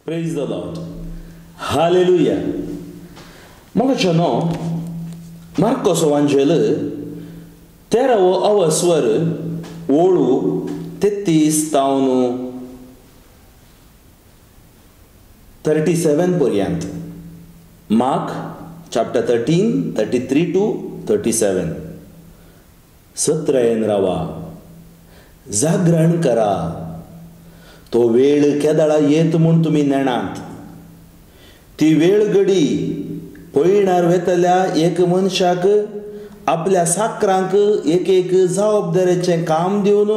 Praise the Lord. Hallelujah. Mogacho no Marcos Evangelo 13వ స్వర 37 पर्यंत. Mark chapter 13, 33 to 37. सत्रयन रावा, जागरण करा, तो वेळ केदळा येत म्हूण तुमी नेणात. ती वेळ घडी पळयणार वेतल्या एक मनशाक आपल्या साकरांक एक एक जबाबदारेचें काम दिवन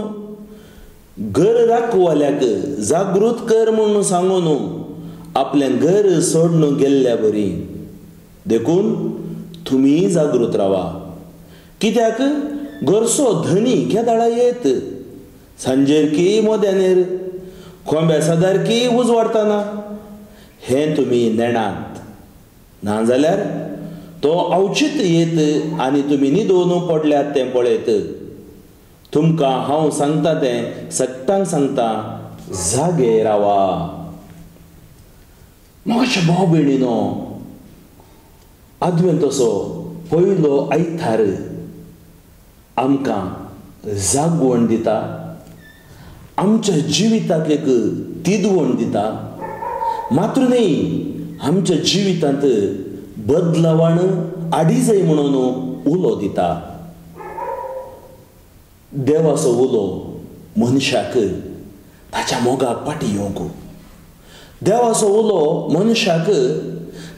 घर राखवाल्याक जागृत कर म्हणून सांगून आपलें घर सोडून गेल्ल्या बरी. देखून तुमी जागृत रावा, कित्याक घरचो धनी केदळा येत, सांजेर की मोद्यानेर, खोंब्या सदार की उजवाडतना, हें तुमी नेणात. नाजाल्यार तो अवचित येत आनी तुमी न्हिदून पडल्यात तें पळयत. तुमकां हांव सांगता तें सत्यान सांगता, जागे रावा. मोगाच्या भाव भयणीनो, आदवेंतचो पयलो आयतार आमकां जागवण दिता, आमच्या जिविताक एक तिदवण दिता, मात्र न्ही आमच्या जिवितांत बदलावण हाडी जाय म्हणून उलो दिता. देवाचो उलो मनशाक ताच्या मोगाक फाटी येवंक, देवाचो उलो मनशाक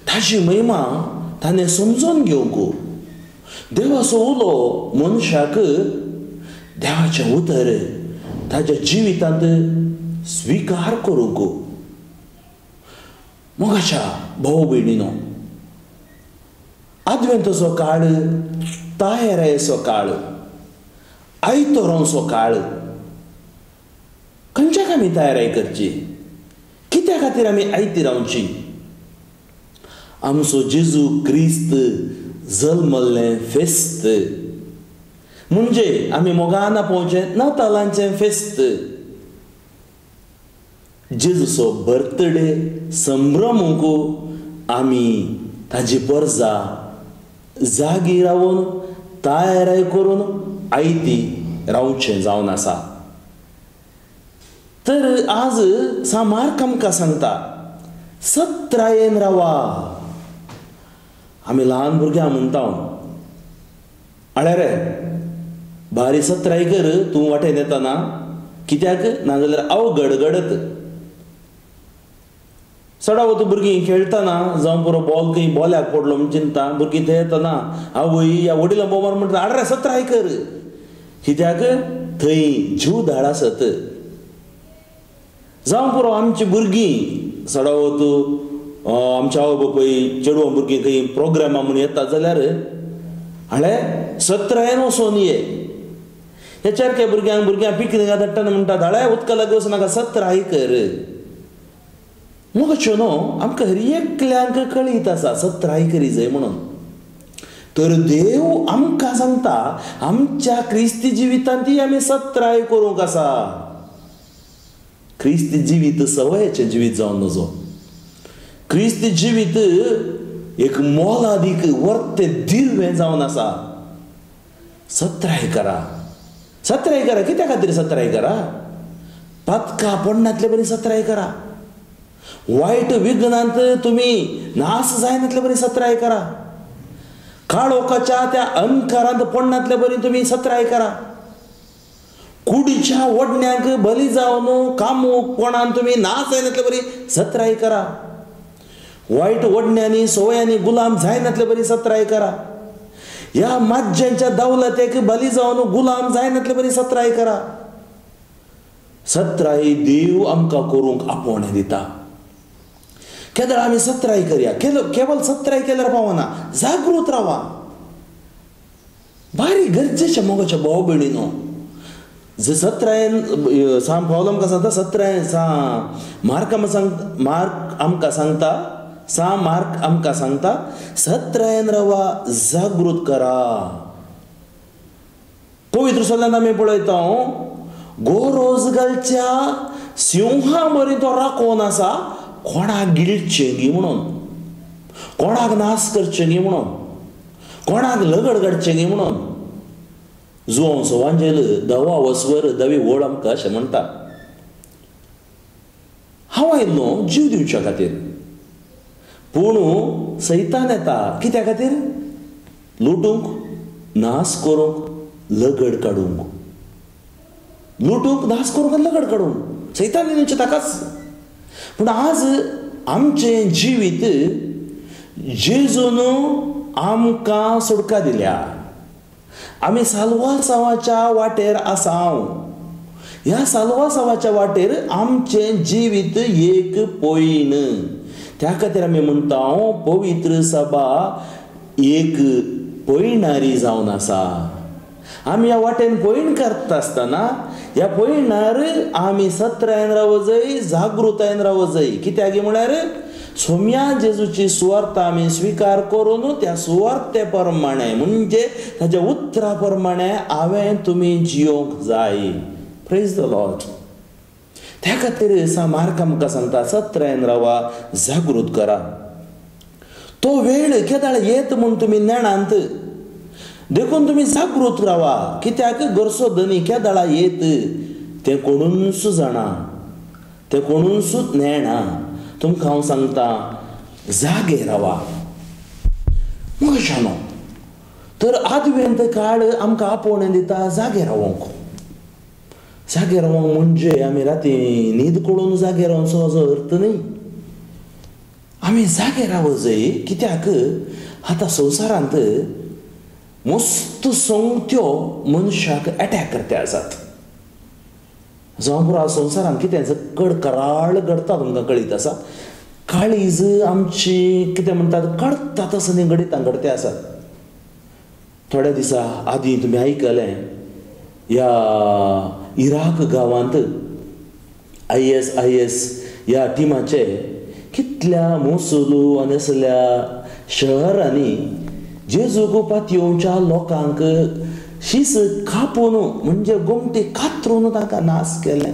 ताची महिमा ताणें समजून घेवंक, देवाचो उलो मनशाक देवाचें उतर ताच्या जिवितांत स्वीकार करूंक. मोगाच्या भाव भयणीनो, आदवेंतचो काळ तायेरायेचो काळ, आयतोरांचो काळ. खंयच्याक आमी तयाराय करची? कित्या खातीर आमी आयती रावची? आमचो जेजू क्रिस्त जल्मल्लें फेस्त, म्हणजे आमी मोगान आपोवचें नातालांचें फेस्त. जेजूचो बर्थडे संभ्रमूंक आमी ताजी परजा जागी रावून तयाराय करून आयती रावचें जावन आसा. तर आज मार्क आमकां सांगता, सत्रायेन रावा. आमी ल्हान भुरग्यां म्हणटा, आळे रे भारी सत्राय कर तूं वाटेन येतना, कित्याक नाजाल्यार हांव गडगडत. सडा वता भुरगीं खेळटना जावं पुरो बॉल खंय बॉल्याक पडलो म्हण चिंता. भुरगीं थंय येतना आवय या वडिलां बोबार म्हणटा, आडरे सत्राय कर, कित्याक थंय जीव धाड आसत. जावं पुरो आमची भुरगीं सडा वतू आमच्या आवय बापूय चेडवां भुरगीं खंय प्रोग्रामा म्हूण येता जाल्यार हाळे सत्रायेन वचोन ये. हे चारके भुरग्यां पिकनिका धाडटना म्हणटात, हाळे उदका लागीं वचनाका सत्राय कर. मोगाच्यो न्हू, आमकां हर एकल्यांक कळीत आसा सत्राय करी जाय म्हणून. तर देव आमकां सांगता आमच्या क्रिस्ती जिवितांत आमी सत्राय करूंक आसा. क्रिस्ती जिवीत सवयेचें जिवीत जावन नजो. क्रिस्ती जिवीत एक मोलादीक वर्तें दिर्वें जावन आसा. सत्राय करा, सत्राय करा. कित्या खातीर सत्राय करा? पातका पडनातले बरी सत्राय करा. वायट विघ्नांत तुमी नाश जायनातले बरी सत्राय करा. काळोखाच्या त्या अंधकारांत पडनातले बरी तुमी सत्राय करा. कुडीच्या वडण्यांक बली जावन कामूकपणान तुमी नाश जायनातले बरी सत्राय करा. वायट वडण्यांनी सवयांनी गुलाम जायनातले बरी सत्राय करा. ह्या माज्यांच्या दौलतेक बली जावन गुलाम जायनातले बरी सत्राय करा. सत्राय देव आमकां करूंक आपोवणें दिता. केदळ आमी सत्राय करया. केवळ सत्राय केल्यार पावना, जागृत रावा. भारी गरजेचें मोगाच्या भाव भयणीनो. जे सत्रायेन पावलो आमकां सांगता, सत्रायेन मार्क आमकां सांगता सत्रायेन रावा, जागृत करा. पवित्र सल्ल्यान आमी पळयता, गोरोजगालच्या सिंहा बरी तो राखोन आसा, कोणाक गिळचें गी म्हणून, कोणाक नाश करचें गी म्हणून, कोणाक लगड काडचें गी म्हणून जुओं सवांजेल दवा वसवर दवी वळ आमकां अशें म्हणटा. हांव आयिल्लो जीव दिवच्या खातीर, पूण सैतान येता कित्या खातीर? लुटूंक, नाश करूंक, लगड काडूंक. लुटूंक, नाश करूंक आनी लगड काडूंक सैतान येवचें ताकाच. पूण आज आमचें जिवीत जेजून आमकां सुटका दिल्या. आमी साल्वासावाच्या वाटेर आसाव. ह्या साल्वासावाच्या वाटेर आमचें जिवीत एक पयण. त्या खातीर आमी म्हणटा पवित्र सभा एक पयणारी जावन आसा. आमी ह्या वाटेन पयण करता आसतना ह्या पयणार आमी सत्र्यान रावूं जाय, जागृतायेन रावूं जाय. कित्याक म्हळ्यार सोम्या जेजूची सुवार्थ आमी स्विकार करून त्या सुवार्थे प्रमाणे म्हणजे ताच्या उतरा प्रमाणे हांवें तुमी जियोंक जाय. Praise the Lord. त्या खातीर मार्क आमकां सांगता सत्र्यान रावा, जागृत करा. तो वेळ केदाळ येत म्हूण तुमी नेणांत देखून तुमी जागृत रावा. कित्याक गरजो धनी केदाळा येत तें कोणूच जाणा, तें कोणूच नेणा. तुमकां हांव सांगता जागे रावा. मशानो तर आदवेंत काळ आमकां आपोवणें दिता जागे रावंक. जागे रावंक म्हणजे आमी राती न्हीद करून जागे रावचो असो अर्थ न्ही. आमी जागे रावूं जाय. कित्याक आतां संवसारांत मस्त संगत्यो मनशाक अटॅक करते आसात. जावं पुरो संवसारांत कितें कडकराळ घडटा तुमकां कळीत आसा. काळीज आमची कितें म्हणटात कळटा तसो निगडीत घडते आसात. थोड्या दिसा आदीं तुमी आयकलें ह्या इराक गांवांत IS ह्या टिमाचे कितल्या मोसुलू आनी असल्या शहरांनी जेजूक पातयेवच्या लोकांक शीस कापून म्हणजे गोमटी कातरून तांकां नाश केलें.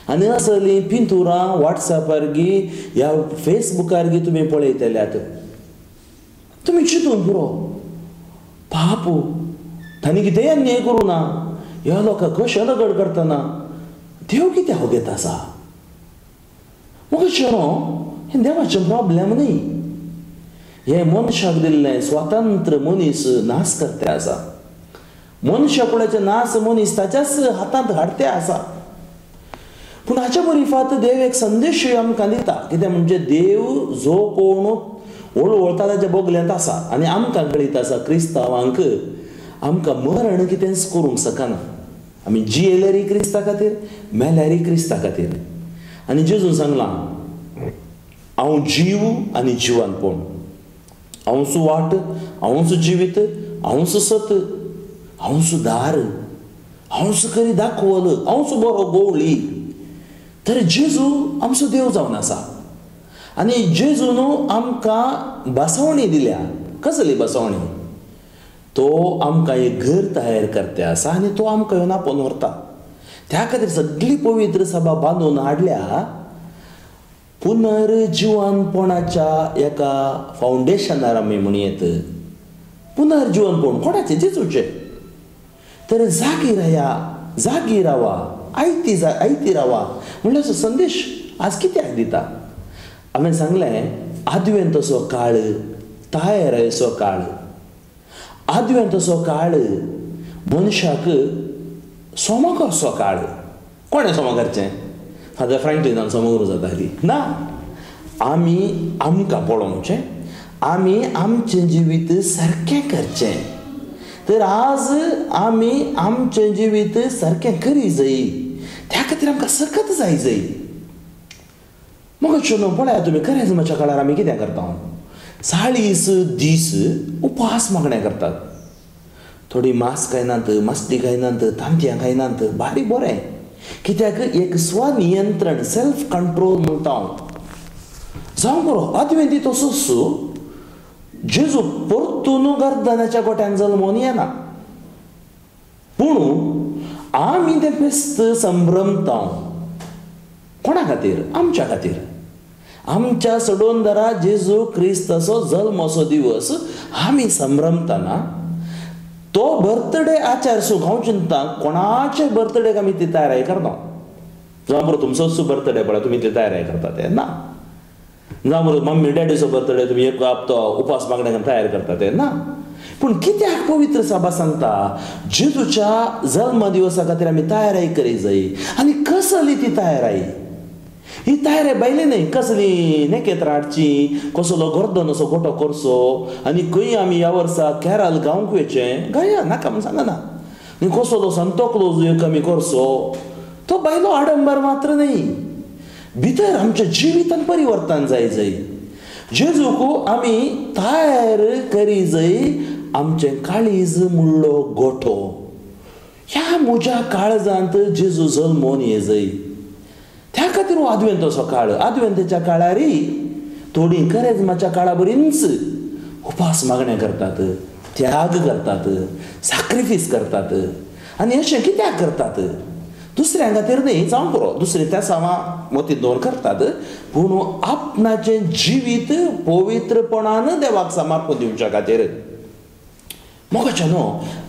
आनी असलीं पिंतुरां वॉट्सॅपार गी ह्या फेसबुकार गी तुमी पळयतल्यात. तुमी चिंतूंक पुरो पापू तांणी कितेंय अन्याय करूं ना. ह्या लोकांक कशें लगड करतना देव कित्याक होगेत आसा? म्हाका हें देवाचें प्रॉब्लेम न्ही. हे मनशाक दिल्लें स्वातंत्र्य मनीस नाश करते आसा. मनशाकुळाचे नाश मनीस ताच्याच हातांत हाडते आसा. पूण हाच्या बरिफात देव एक संदेश आमकां दिता. कितें म्हणजे देव जो कोण वळवळटा ताच्या बोगल्यांत आसा. आनी आमकां कळीत आसा क्रिस्तांवांक आमकां मरण कितेंच करूंक शकना. आमी जियेल्यारय क्रिस्ता खातीर, मेल्यारय क्रिस्ता खातीर. आनी जेजून सांगलां हांव जीव आनी जिवंतपण, हांवच वाट, हांवच जिवीत, हांवच सत, हांवच दार, हांवच खरी दाखवल, हांवच बरो गोवळी. तर जेजू आमचो देव जावन आसा. आनी जेजून आमकां बसवणी दिल्या. कसली बसवणी? तो आमकां एक घर तयार करते आसा आनी तो आमकां येवन आपोवन व्हरता. त्या खातीर सगळी पवित्र सभा बांदून हाडल्या पुनर्जिवनपणाच्या एका फावंडेशनार आमी म्हणयत. पुनर्जिवनपण कोणाचें? जेजूचें. तर जागी राया, जागी रावा, आयती रावा म्हणल्यार संदेश आज कित्याक दिता? हांवें सांगलें आदवेंतसो काळ, तायरायसो काळ. आदवेंतसो काळ मनशाक सोमो कसो काळ. कोणें सोमो करचें? फादर फ्रँकलिनान सोमो करूं जाताली ना. आमी आमकां पळोवचें, आमी आमचें जिवीत सारकें करचें. तर आज आमी आमचें जिवीत सारकें करी जाय. त्या खातीर आमकां सखत जाय. मग पळया तुमी करेजमाच्या काळार आमी कितें करता? 40 दीस उपास मागणें करतात. थोडी मांस खायनात, मास्ती खायनात, तांतयां खायनात. भारी बरें. कित्याक एक स्वनियंत्रण, सेल्फ कंट्रोल म्हणटा हांव. जावं बरो आदवेंती तसोच जेजू परतून गर्दनाच्या गोट्यान जल्मोवन येना. पूण आमी तें फेस्त संभ्रमता. कोणा खातीर? आमच्या खातीर. आमच्या सडोंदरा जेजू क्रिस्तचो जल्माचो दिवस आमी संभ्रमतना तो बर्थडे आचार सुख हांव चिंता कोणाचे बर्थडेक आमी ती तयारी करता. जावं बरो तुमचो बर्थडे पळय तुमी ती तयारी करता ते ना. जावं बरो मम्मी डॅडीचो बर्थडे तुमी एक हप्तो उपास मागण्याक तयार करता ते ना. पूण कित्याक पवित्र सभा सांगता जेजूच्या जल्म दिवसा खातीर आमी तयारी करी जाय. आनी कसली ती तयारी? ही तयारी बायली न्ही कसली नेकेत हाडची, कसलो गर्दन असो गोठो करचो आनी खंय आमी ह्या वर्सा कॅरल गावंक वयचें गाया नाका म्हूण सांगना. आनी कसलो सांतो क्लोज एक आमी करचो तो बायलो आडंबर मात्र न्ही. भितर आमच्या जिवितान परिवर्तन जाय. जेजूक आमी तयार करी जाय. आमचें काळीज म्हणलो गोठो ह्या म्हज्या काळजांत जेजू जल्मोन येजय. त्या खातीर हो आदवेंताचो काळ. आदवेंताच्या काळारी थोडी करेजमाच्या काळा बरींच उपास मागणे करतात, त्याग करतात, सॅक्रिफीस करतात. आनी अशें कित्याक करतात? दुसऱ्यां खातीर न्ही जावं बरो दुसरे त्या सामा मतीन दवर करतात, पूण आपणाचें जिवीत पवित्रपणान देवाक समर्पण दिवच्या खातीर. मोगाच्या न्हू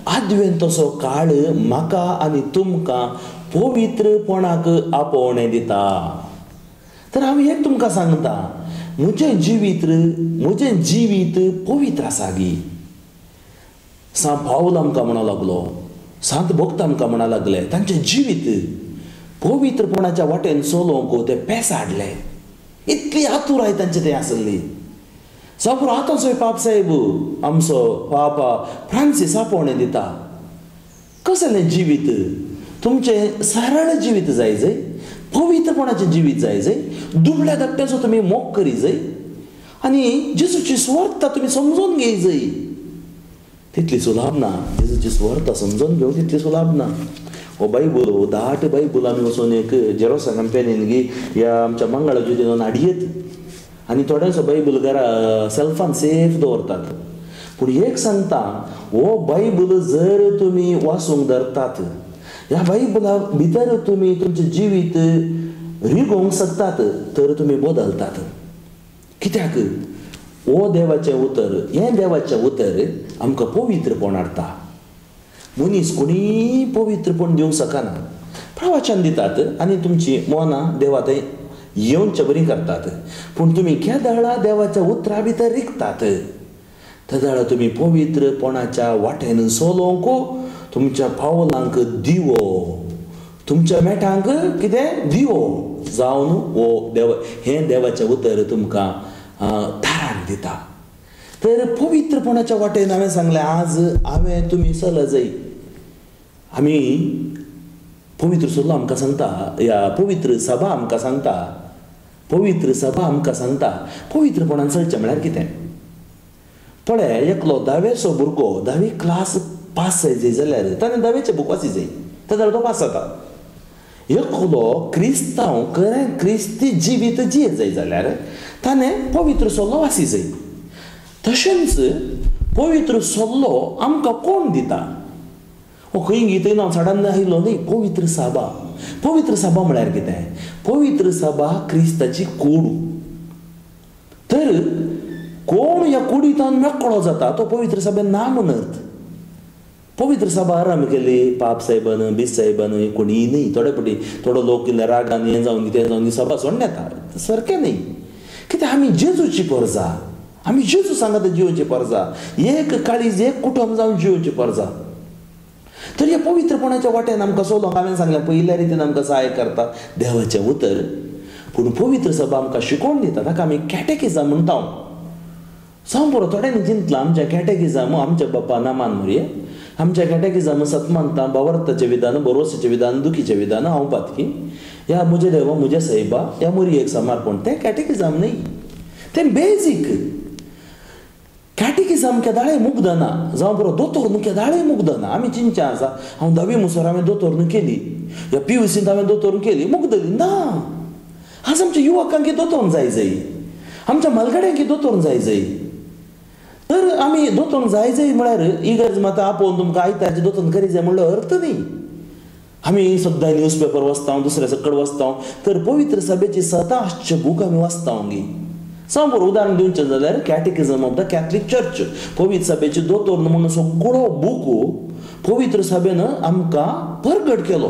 आदवेंताचो काळ म्हाका आनी तुमकां पवित्रपणाक आपोवणें दिता. तर हांव एक तुमकां सांगता म्हजें जिवीत पवित्र आसा गी. सांत पावल आमकां म्हणूंक लागलो, सांत भक्त आमकां म्हणूंक लागले तांचें जिवीत पवित्रपणाच्या वाटेन चलोवंक ते पेसाडले. इतली आतुराय तांचे थंय आसली. जावं आतांचो पाप साहेब आमचो पापा फ्रांसीस आपोवणें दिता. कसलें जिवीत? तुमचें सरळ जिवीत जाय जाय, पवित्रपणाचें जिवीत जाय जाय, दुबळ्या धाकट्याचो तुमी मोग करी जाय आनी जेजूची सुवार्ता तुमी समजून घेय जाय. तितली सुलाभ ना. जेजूची सुवार्ता समजून घेवंक तितली सुलाभ ना. हो बायबल हो दाट बायबल आमी वचून एक जेरुसलेम पेनीन गी ह्या आमच्या मंगळाच्या दिनान हाडयेत आनी थोडेसो बायबल घरा सेल्फान सेफ दवरतात. पूण एक सांगता हो बायबल जर तुमी वाचूंक धरतात, ह्या बायबला भितर तुमी तुमचें जिवीत रिगोवंक शकतात तर तुमी बदलतात. कित्याक हो देवाचें उतर, हें देवाचें उतर आमकां पवित्रपण हाडटा. मनीस कोणीय पवित्रपण दिवंक शकना. प्रवचन दितात आनी तुमची मनां देवा थंय येवनचें बरी करतात. पूण तुमी केदळा देवाच्या उतरा भितर रिगतात तेदळा तुमी पवित्रपणाच्या वाटेन चलोवंक तुमच्या पावलांक दिवो, तुमच्या मेठांक कितें दिवो जावन हो देव हें देवाचें उतर तुमकां थाराक दिता. तर पवित्रपणाच्या वाटेन हांवें सांगलें आज हांवें तुमी चल जाय. आमी पवित्र सल्लो आमकां सांगता, ह्या पवित्र सभा आमकां सांगता पवित्रपणान चलचें म्हळ्यार कितें? पळय एकलो 10वेचो भुरगो 10वी क्लास पास जाय जाल्यार ताणें 10वेचें बूक वाची जाय तेदर तो पास जाता. एकलो क्रिस्तांव खरें क्रिस्ती जिवीत जिये जाय जाल्यार ताणें पवित्र सल्लो वाची जाय. तशेंच पवित्र सल्लो आमकां कोण दिता? हो खंय गीतेन हांव सडन आयलो न्ही. पवित्र सभा. पवित्र सभा म्हळ्यार कितें? पवित्र सभा क्रिस्ताची कूड. तर कोण ह्या कुडींतल्यान मेकळो जाता तो पवित्र सभेन ना म्हणत. पवित्र सभा आराम केली पाप साहेबान बीस साहेबान कोणीय न्ही. थोडे फावटी थोडो लोक कितें रागान हें जावन कितें जावन सभा सोडून येता. सारकें न्ही. कित्याक आमी जेजूची परजा, आमी जेजू सांगता जिवोवची परजा, एक काळीज एक कुटुंब जावन जिवोवची परजा. तर ह्या पवित्रपणाच्या वाटेन आमकां चलोवंक हांवें सांगलें पयल्या रितीन आमकां सहाय करता देवाचें उतर. पूण पवित्र सभा आमकां शिकोवन दिता. ताका आमी कॅटेकिझम म्हणटा. जावं बरो थोड्यांनी चिंतलां आमच्या कॅटेकिझम आमच्या बाप्पा नामान मरे आमच्या कॅटेकिझम सतमंतां भावार्थाचें विधान, भरोसेचें विधान, दुखीचें विधान, हांव पातकी ह्या म्हजे देवा म्हजे सायबा ह्या मोरयेक समर्पण तें कॅटेकिझम न्ही. तें बेजीक. कॅटेकिझम केदाळे मुग्ध ना. जावं बरो दोतोर न्हू केदाळे मुग्ध ना. आमी चिंतचें आसा हांव 10वी मुसर हांवें दोतोर न्हू केली, ह्या PUCंत हांवें दोतोर न्हू केली मुग्धली ना. आज आमच्या युवकांक दोतोर जाय, आमच्या मलगड्यांक दोतोर जाय. तर आमी दोतोर जाय म्हळ्यार इगर्ज मात आपोवन तुमकां आयतारचें दोतोर करी जाय म्हणलो अर्थ न्ही. आम्ही सद्दां न्यूजपेपर वाचता दुसऱ्या सकड वाचता तर पवित्र सभेची 27 बूक आमी वाचता गी सांग उदाहरण दिवचें जाल्यार कॅटेकिझम ऑफ द कॅथलीक चर्च पवित्र सभेची दोतोर म्हणून सगळो बूक पवित्र सभेन आमकां प्रगट केलो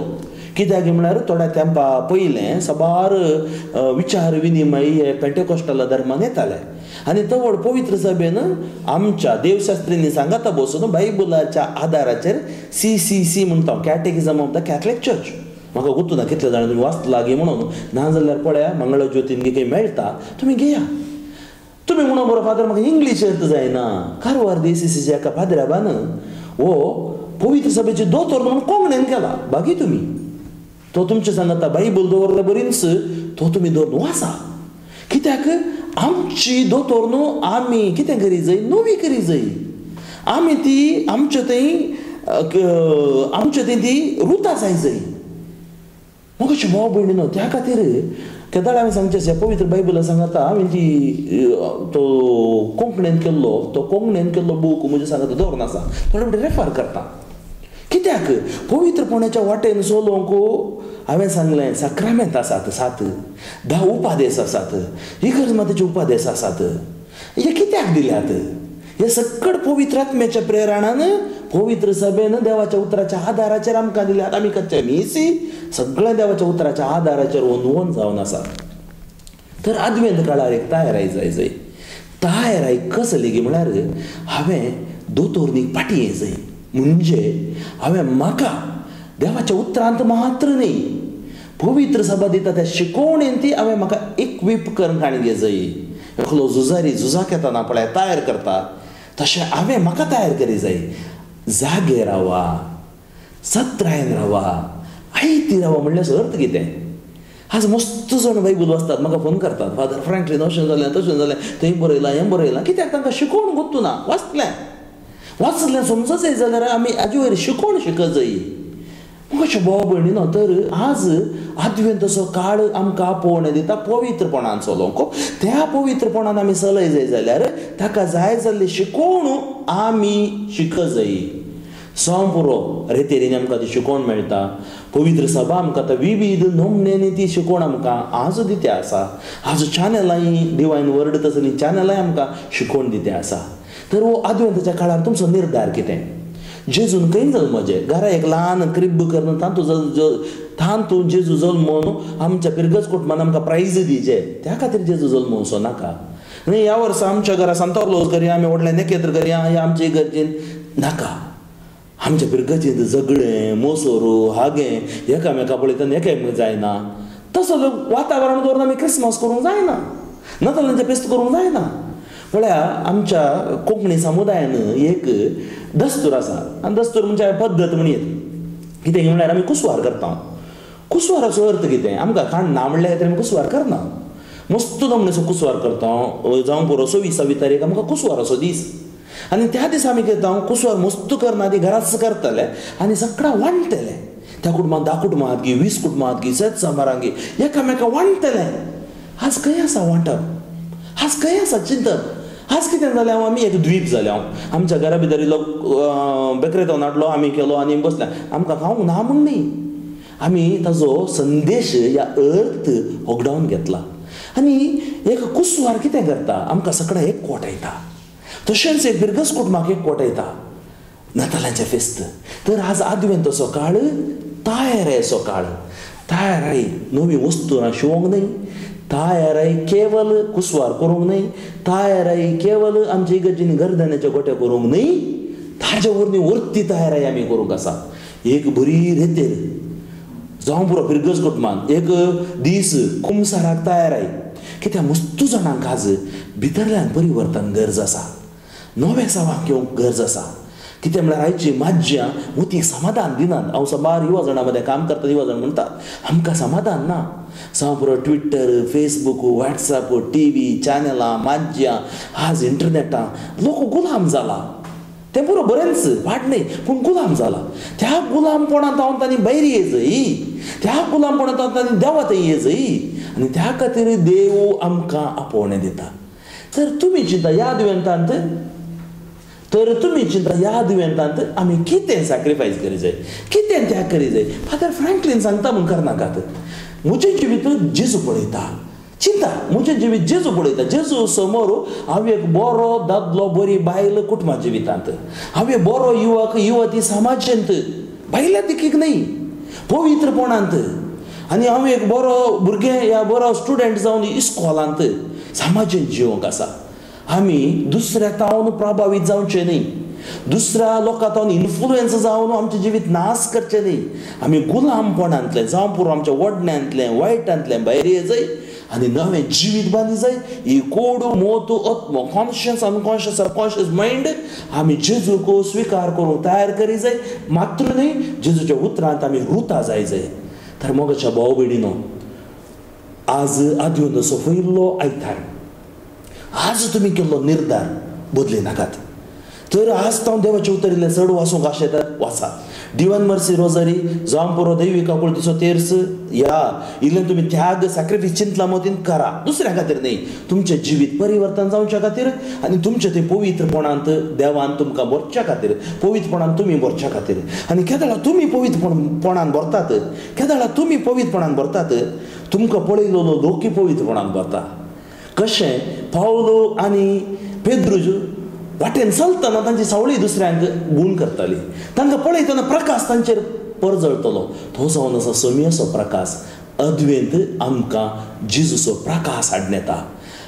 कित्याक म्हळ्यार थोड्या तेंपा पयलें सबार विचार विनिमय हे पेंटेकोस्टल धर्मान येताले आनी तवड पवित्र सभेन आमच्या देवशास्त्रींनी सांगता बसून बायबलाच्या आदाराचेर CCC म्हणटा कॅटेकिझम ऑफ द कॅथलीक चर्च म्हाका गुर्तू ना कितले जाण तुमी वाचला गे म्हणून ना जाल्यार पळया मंगळज्योतीन कितें मेळटा तुमी घेया तुमी म्हणून बरो फादर म्हाका इंग्लीश अर्थ जायना कारवार DCCच्या एका फादराबान हो पवित्र सभेचे दोतोर म्हणून कोंकणीन केला बाकी तुमी तो तुमचे सांगता बायबल दवरला बरींच तो तुमी दवरून वाचा कित्याक आमची दोतोर न्हू आमी कितें करी जाय नवी करी जाय आमी ती आमचे थंय ती रुता जाय जाय म्हाका अशें भाव भयणी न्हू त्या खातीर केदाळ हांवें सांगचें अशें पवित्र बायबला सांगता हांवें ती तो कोंकणीन केल्लो बूक म्हणजे सांगता दवरून आसा थोडे फावटी रेफर करता कित्याक पवित्रपणाच्या वाटेन चलोवंक हांवें सांगलें साक्रामेंत आसात 7 10 उपादेश आसात इगर्जमाताचे उपादेश आसात हे कित्याक दिल्यात हे सकड पवित्र आत्म्याच्या प्रेरणान पवित्र सभेन देवाच्या उतराच्या आदाराचेर आमकां दिल्यात आमी कच्चे मीसी सगळ्या देवाच्या उतराच्या आदाराचेर वनवून जावन आसा तर आदवेंत काळार एक तयाराय जाय तयाराय कसली गी म्हळ्यार हांवें दोतोरनीक पाटी ये जाय म्हणजे हांवें म्हाका देवाच्या उतरांत मात्र न्ही पवित्र सभा दिता त्या शिकोवणेन ती हांवें म्हाका इक्विप करून हाडगे जाय एकलो झुजारी झुजाक येतना पळय तयार करता तशें हांवें म्हाका तयार करी जाय जागे रावा सत्रायन रावा आयती रावा म्हणल्यार अर्थ कितें आज मस्त जाण बायबल वाचतात म्हाका फोन करतात फादर फ्रँकलीन अशें जालें तशें जालें थंय बरयलां हें बरयलां कित्याक तांकां शिकोवण गुर्तू ना वाचलें समजत जाय जाल्यार आमी हाजे वयर शिकोवण शिकत जाय म्हाका अशें भाव भयणी न्हू तर आज आदवेंत असो काळ आमकां आपोवणें दिता पवित्रपणान चलोवंक त्या पवित्रपणान आमी चलय जाय जाल्यार ताका जाय जाल्ली शिकोवण आमी शिकत जाय संपुरो रेतेरीन आमकां ती शिकोवण मेळटा पवित्र सभा आमकां आतां विविध नमनेनी ती शिकोवण आमकां आज दिते आसा आज चॅनलांय डिवायन वर्ड तसली चॅनलांय आमकां शिकोवण दिते आसा तर हो आदवेंताच्या काळार तुमचो निर्धार कितें जेजून खंय जल्मजे घरा एक ल्हान क्रिब करून तातूंत जेजू जल्मोवन आमच्या पिरगज कुटुंबान आमकां प्रायज दिवचे त्या खातीर जेजू जल्मोवचो नाका न्ही ह्या वर्सा आमच्या घरा सांताक्लॉज करया आमी व्हडलें नेकेत्र करया ह्या आमच्या इगर्जेन नाका आमच्या पिरगजेंत झगडें मोसोरू हागें एकामेका पळयतना एकामेक जायना तसो वातावरण दवरून आमी क्रिसमस करूंक जायना नातालांचें फेस्त करूंक जायना पळया आमच्या कोंकणी समुदायान एक दस्तूर आसा आनी दस्तूर म्हणजे पद्दत म्हणीत कितें म्हळ्यार आमी कुसवार करता कुसवाराचो अर्थ कितें आमकां खाण ना म्हणल्या खातीर आमी कुसवार करना मस्त जमणेचो कुसवार करता जावं पुरो 26 तारीख आमकां कुसवाराचो दीस आनी त्या दिसा आमी करता कुसवार मस्त करना ती घराच करतले आनी सगळां वांटतले त्या कुटुंबान 10 कुटुंबां आहात गी 20 कुटुंबां आहात गी 7 सांबारां गी एकामेका वांटतले आज खंय आसा वांटप आज खंय आसा चिंतप आज कितें जालें आमी एक द्वीप जालें आमच्या घरा भितर इल्लो बेकरेतो नाटलो आमी केलो आनी बसल्या आमकां खावंक ना म्हूण न्ही आमी ताजो संदेश या अर्थ होगडावन घेतला आनी एक कुसवार कितें करता आमकां सगळ्यांक एक कोटयता तशेंच एक बिरगस कुटुंबाक एक कोटयता नातालांचें फेस्त तर आज आदवेंत असो काळ तयाराय असो काळ तयाराय नवी वस्तू शिवोंक न्ही तयाराय केवल कुसवार करूंक न्ही तयाराय केवल आमच्या इगर्जेनी गर्दनाचे गोटे करूंक न्ही ताजे वरवीं वर्ती तयाराय आमी करूंक आसा एक बरी रेतेर जावं पुरो बिरगस कुटुंबान एक दीस कुमसाराक तयाराय कित्याक मस्त जाणांक आज भितरल्यान परिवर्तन गरज आसा नवे सवाक येवंक गरज आसा कितें म्हळ्यार आयची माज्यां मुतीक समाधान दिनात हांव सबार युवा जाणां मदें काम करता युवा जाण म्हणटात आमकां समाधान ना जावं पुरो ट्विटर फेसबूक वॉट्सॅप TV चॅनलां माज्यां आज इंटरनेटां लोक गुलाम जाला तें पुरो बरेंच वाट न्ही पूण गुलाम जाला त्या गुलामपणांत हांव तांणी भायर येजय त्या गुलामपणांत हांव तांणी देवा थंय येजय आनी त्या खातीर देव आमकां आपोवणें दिता तर तुमी चिंता ह्या दुयेंतांत तर तुमी चिंता ह्या दुयेंतांत आमी कितें सॅक्रिफायस करी जाय, कितें त्याग करी जाय. फादर फ्रँकलीन सांगता म्हूण करनाकात. म्हजें जिवीत जेजू पळयता. चिंता म्हजें जिवीत जेजू पळयता. जेजू समोर हांव एक बरो दादलो, बरी बायल कुटुंबा जिवितांत, हांव एक बरो युवक युवती समाजांत, बायल्या देखीक न्ही, पवित्रपणांत, आनी हांव एक बरो भुरगें या बरो स्टुडंट जावन इस्कॉलांत समाजांत जिवंक आसा. आमी दुसऱ्या तावन प्रभावीत जावचे न्ही, दुसऱ्या लोकां तावन इन्फ्लुएन्स जावन आमचें जिवीत नाश करचें न्ही. आमी गुलामपणांतलें जावं पुरो आमच्या वडण्यांतलें वायटांतलें भायर येजय आनी नवें जिवीत बांदी जाय. ही कोडू मोतू आत्मो, कॉन्शियस अनकॉन्शियस सबकॉन्शियस मायंड आमी जेजूक स्विकार करूंक तयार करी जाय. मात्र न्ही, जेजूच्या उतरांत आमी रुता जाय. तर मोगाच्या भाव भयणीनो, आज आद्योंतसो पयलो आयतार, आज तुमी केल्लो निर्धार बदली नाकात. तर आज हांव देवाच्या उतरिल्ले चड वाचूंक आशेतात, वाचा. डिवायन मर्सी रोजारी जावं पुरो दैवीक आपुलकीचो तेर्स या इल्लें तुमी त्याग सॅक्रिफायस चिंतला मोतीन करा. दुसऱ्या खातीर न्ही, तुमचें जिवीत परिवर्तन जावच्या खातीर आनी तुमचे ते पवित्रपणांत देवान तुमकां भरच्या खातीर, पवित्रपणान तुमी भरच्या खातीर. आनी केदाळा तुमी पवित्रपणान भरतात, केदाळा तुमी पवित्रपणान भरतात, तुमकां पळयलो लोकी पवित्रपणान भरता. कशें पावलो आनी पेद्रूज वाटेन चलतना तांची सावळी दुसऱ्यांक गूण करताली. तांकां पळयतना प्रकाश तांचेर परजळटलो. तो जावन आसा समी असो प्रकाश. अद्वेंत आमकां जेजूचो प्रकाश हाडून येता.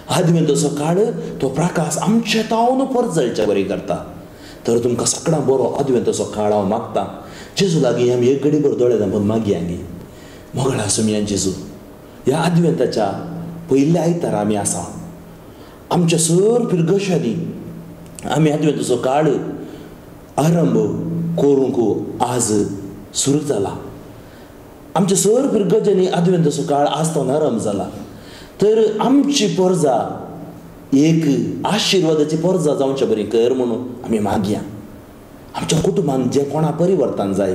अद्वेंतचो काळ तो प्रकाश आमचे तावन परजळचे बरी करता. तर तुमकां सगळ्यां बरो अद्वेंतचो काळ हांव मागतां. जेजू लागीं आमी एक घडी भर दोळे धांपून मागया न्ही. मोगळा सुमयान जेजू, ह्या अद्वेंताच्या पयल्या आयतार आमी आसा. आमच्या सर फिरगश्यांनी आमी अद्वेंतचो काळ आरंभ करूंक आज सुरू जाला. आमच्या सर फिरगज्यांनी अद्वेंतचो काळ आज तो आरंभ जाला. तर आमची पर्जा एक आशिर्वादाची पर्जा जावचे बरी कर म्हणून आमी मागया. आमच्या कुटुंबान जें कोणा परिवर्तन जाय,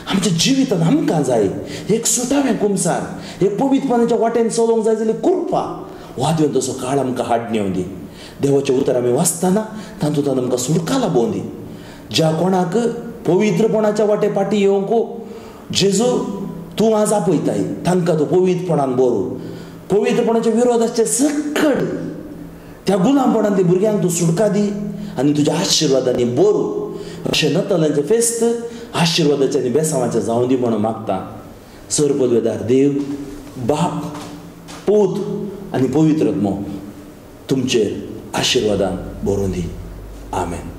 आमच्या जिवितांत आमकां जाय एक सुटावें कुमसार, एक पवित्रपणाच्या वाटेन चलोवंक जाय जाल्यार कृपा हो अद्वेंतचो काळ आमकां हाडून येवं दी. देवाचें उतर आमी वाचतना तातूंत आमकां सुडका लाबोवन दी. ज्या कोणाक पवित्रपणाच्या वाटे फाटी येवंक जेजू तूं आज आपयताय, तांकां तूं पवित्रपणान बरो, पवित्रपणाच्या विरोधाचे सकट त्या गुलामपणान त्या भुरग्यांक तूं सुडका दी आनी तुज्या आशिर्वादांनी बरो. अशें नतलांचें फेस्त आशिर्वादाचें आनी बेसांवाचें जावं दी म्हणून मागता. सर पदवेदार देव, बाप, पूत आनी पवित्र आत्मो तुमचेर आशिर्वादान बरोवन दी. आमेन.